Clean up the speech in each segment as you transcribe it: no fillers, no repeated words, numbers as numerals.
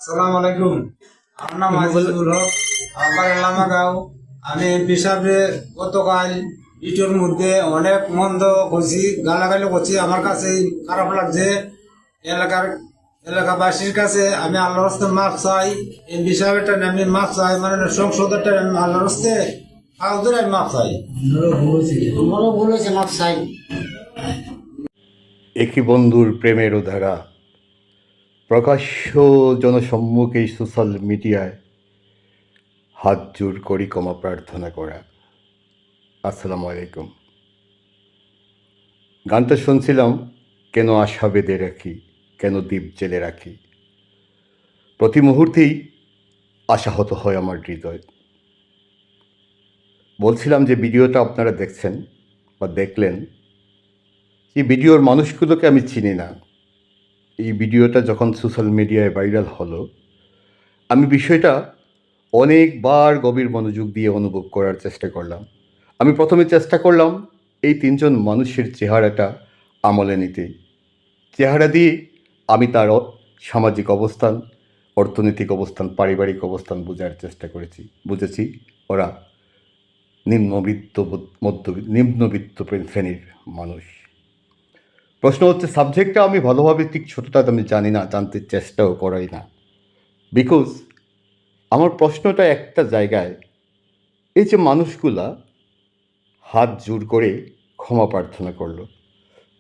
আসসালামু আলাইকুম। আমার নাম আজিজুল হক, আমার লামাগাঁও। আমি এমপি সাহেবের গতকাল ভিডিওর মধ্যে অনেক মন্দ করছি, গালাগালি করছি। আমার কাছে খারাপ লাগছে। এলাকার এলাকাবাসীর কাছে আমি আল্লাহর হস্তে মাপ চাই। এমপি সাহেবের টাইম আমি মাপ চাই, মানে সংসদের টাইম আমি আল্লাহর হস্তে কাউদের আমি মাপ চাই। আমারও ভুল হয়েছে, মাপ চাই। একই বন্ধুর প্রেমের ধারা প্রকাশ্য জনসম্মুখে সোশ্যাল মিডিয়ায় হাত জোর করি ক্ষমা প্রার্থনা করা। আসসালামু আলাইকুম। গানটা শুনছিলাম, কেন আশা বেঁধে রাখি, কেন দ্বীপ জেলে রাখি। প্রতি মুহূর্তেই আশাহত হয় আমার হৃদয়। বলছিলাম যে ভিডিওটা আপনারা দেখছেন বা দেখলেন, এই ভিডিওর মানুষগুলোকে আমি চিনি না। এই ভিডিওটা যখন সোশ্যাল মিডিয়ায় ভাইরাল হলো, আমি বিষয়টা অনেকবার গভীর মনোযোগ দিয়ে অনুভব করার চেষ্টা করলাম। আমি প্রথমে চেষ্টা করলাম এই তিনজন মানুষের চেহারাটা আমলে নিতে। চেহারা দিয়ে আমি তার সামাজিক অবস্থান, অর্থনৈতিক অবস্থান, পারিবারিক অবস্থান বোঝার চেষ্টা করেছি। বুঝেছি ওরা নিম্নবিত্ত শ্রেণীর মানুষ। প্রশ্ন হচ্ছে, সাবজেক্টটা আমি ভালোভাবে ঠিক ছোটটা আমি জানি না, জানতে চেষ্টাও করাই না। বিকজ আমার প্রশ্নটা একটা জায়গায়, এই যে মানুষগুলা হাত জোর করে ক্ষমা প্রার্থনা করলো,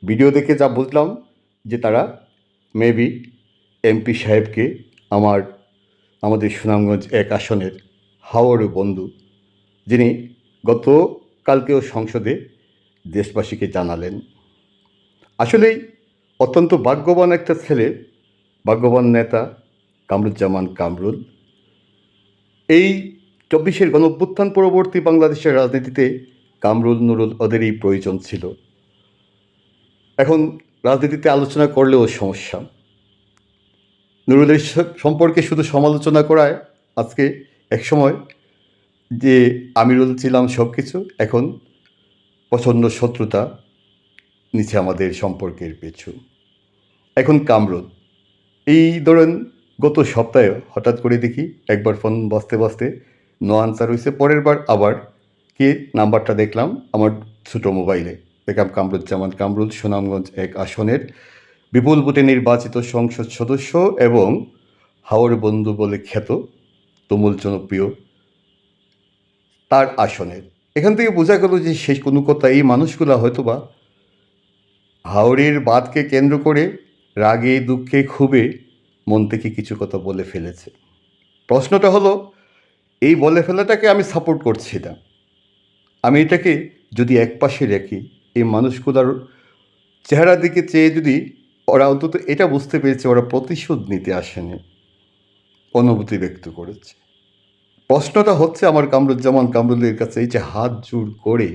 ভিডিও দেখে যা বুঝলাম যে তারা মেবি এমপি সাহেবকে, আমাদের সুনামগঞ্জ এক আসনের হাওড় বন্ধু, যিনি গতকালকেও সংসদে দেশবাসীকে জানালেন। আসলেই অত্যন্ত ভাগ্যবান একটা ছেলে, ভাগ্যবান নেতা কামরুজ্জামান কামরুল। এই 24-এর গণঅভ্যুত্থান পরবর্তী বাংলাদেশের রাজনীতিতে কামরুল নুরুল ওদেরই প্রয়োজন ছিল। এখন রাজনীতিতে আলোচনা করলেও সমস্যা। নুরুলের সম্পর্কে শুধু সমালোচনা করায় আজকে একসময় যে আমিরুল ছিলাম সব কিছু, এখন প্রচণ্ড শত্রুতা নিচে আমাদের সম্পর্কের পিছু। এখন কামরুল, এই ধরেন গত সপ্তাহে হঠাৎ করে দেখি একবার ফোন বাজতে বাজতে নো আনসার হয়েছে, পরের বার আবার কে নাম্বারটা দেখলাম আমার ছোটো মোবাইলে, দেখলাম কামরুজ্জামান কামরুল, সুনামগঞ্জ এক আসনের বিপুল ভোটে নির্বাচিত সংসদ সদস্য এবং হাওর বন্ধু বলে খ্যাত, তুমুল জনপ্রিয় তার আসনের। এখান থেকে বোঝা গেল যে শেষ কোনো কথা, এই মানুষগুলো হয়তোবা হাওড়ের বাঁধকে কেন্দ্র করে রাগে দুঃখে ক্ষোভে মন থেকে কিছু কথা বলে ফেলেছে। প্রশ্নটা হলো, এই বলে ফেলাটাকে আমি সাপোর্ট করছি না। আমি এটাকে যদি একপাশে রাখি, এই মানুষগুলোর চেহারার দিকে চেয়ে যদি ওরা অন্তত এটা বুঝতে পেরেছে ওরা প্রতিশোধ নিতে আসেনি, অনুভূতি ব্যক্ত করেছে। প্রশ্নটা হচ্ছে আমার কামরুজ্জামান কামরুলের কাছে, এই যে হাত জোর করে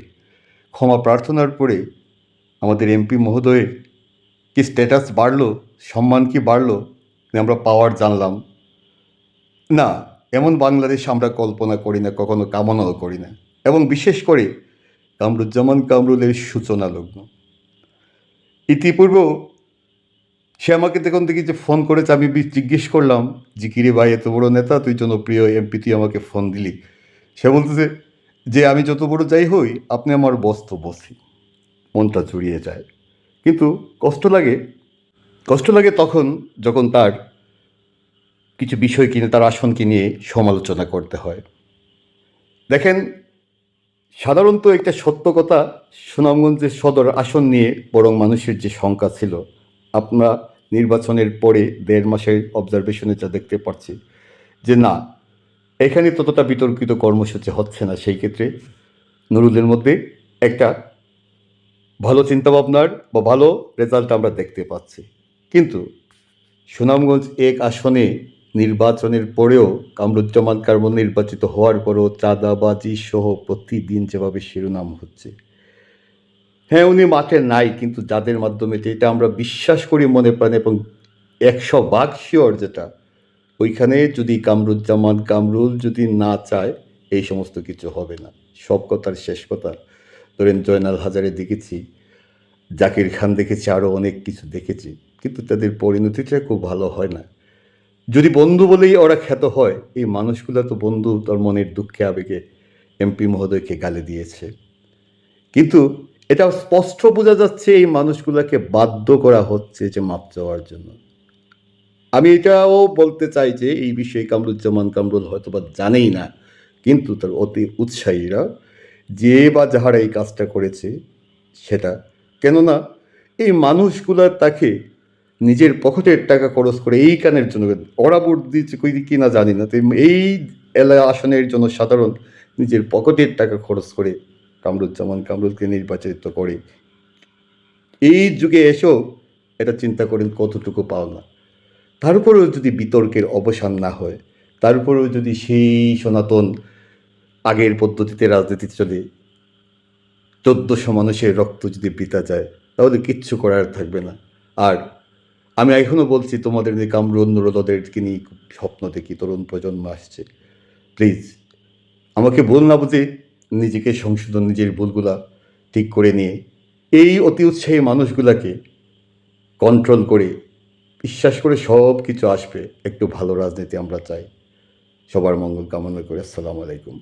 ক্ষমা প্রার্থনার পরে আমাদের এমপি মহোদয়ের কি স্ট্যাটাস বাড়লো, সম্মান কি বাড়লো, আমরা পাওয়ার জানলাম না। এমন বাংলাদেশ আমরা কল্পনা করি না, কখনো কামনাও করি না। এবং বিশেষ করে কামরুজ্জামান কামরুলের সূচনা লগ্ন। ইতিপূর্বেও সে আমাকে দেখুন দেখি যে ফোন করেছে, আমি জিজ্ঞেস করলাম যে কিরে ভাই, এত বড় নেতা, তুই জনপ্রিয় এমপি, তুই আমাকে ফোন দিলি। সে বলতেছে যে আমি যত বড় যাই হই, আপনি আমার বস তো বসি। মনটা জুড়িয়ে যায়। কিন্তু কষ্ট লাগে তখন যখন তার কিছু বিষয় কিনে, তার আসনকে নিয়ে সমালোচনা করতে হয়। দেখেন, সাধারণত একটা সত্য কথা, সুনামগঞ্জের সদর আসন নিয়ে বরং মানুষের যে শঙ্কা ছিল, আমরা নির্বাচনের পরে 1.5 মাসের অবজারভেশনে যা দেখতে পাচ্ছি যে না, এখানে ততটা বিতর্কিত কর্মসূচি হচ্ছে না। সেই ক্ষেত্রে নুরুলের মধ্যে একটা ভালো চিন্তাভাবনার বা ভালো রেজাল্ট আমরা দেখতে পাচ্ছি। কিন্তু সুনামগঞ্জ এক আসনে নির্বাচনের পরেও কামরুজ্জামান কামরুল নির্বাচিত হওয়ার পরেও চাঁদাবাজি সহ প্রতিদিন যেভাবে শিরোনাম হচ্ছে, হ্যাঁ উনি মাঠে নাই, কিন্তু যাদের মাধ্যমে যেটা আমরা বিশ্বাস করি মনে প্রাণে এবং 100% শিওর, যেটা ওইখানে যদি কামরুজ্জামান কামরুল যদি না চায়, এই সমস্ত কিছু হবে না। সব কথার শেষ কথা, ধরেন জয়নাল হাজারে দেখেছি, জাকির খান দেখেছি, আরও অনেক কিছু দেখেছি, কিন্তু তাদের পরিণতিটা খুব ভালো হয় না। যদি বন্ধু বলেই ওরা খ্যাত হয়, এই মানুষগুলো তো বন্ধু তার মনের দুঃখে আবেগে এমপি মহোদয়কে গালি দিয়েছে। কিন্তু এটা স্পষ্ট বোঝা যাচ্ছে এই মানুষগুলোকে বাধ্য করা হচ্ছে যে মাপ চাওয়ার জন্য। আমি এটাও বলতে চাই যে এই বিষয়ে কামরুজ্জামান কামরুল হয়তো বা জানেই না, কিন্তু তার অতি উৎসাহীরা যে বা যাহারা এই কাজটা করেছে সেটা, কেননা এই মানুষগুলা তাকে নিজের পকেটের টাকা খরচ করে এই কানের জন্য, ওরা ভোট দিচ্ছে কি না জানি না, তো এই আসনের জন্য সাধারণ নিজের পকেটের টাকা খরচ করে কামরুজ্জামান কামরুলকে নির্বাচিত করে। এই যুগে এসেও এটা চিন্তা করেন কতটুকু পাওনা। তারপরেও যদি বিতর্কের অবসান না হয়, তারপরেও যদি সেই সনাতন আগের পদ্ধতিতে রাজনীতি চলে, 1400 মানুষের রক্ত যদি বৃথা যায়, তাহলে কিচ্ছু করার থাকবে না। আর আমি এখনও বলছি, তোমাদের যে কামরুল নুরুলদেরকে নিয়ে খুব স্বপ্ন দেখি, তরুণ প্রজন্ম আসছে, প্লিজ আমাকে ভুল না বুঝে নিজেকে সংশোধন, নিজের ভুলগুলা ঠিক করে নিয়ে এই অতি উৎসাহী মানুষগুলাকে কন্ট্রোল করে, বিশ্বাস করে সব কিছু আসবে। একটু ভালো রাজনীতি আমরা চাই। সবার মঙ্গল কামনা করে আসসালামু আলাইকুম।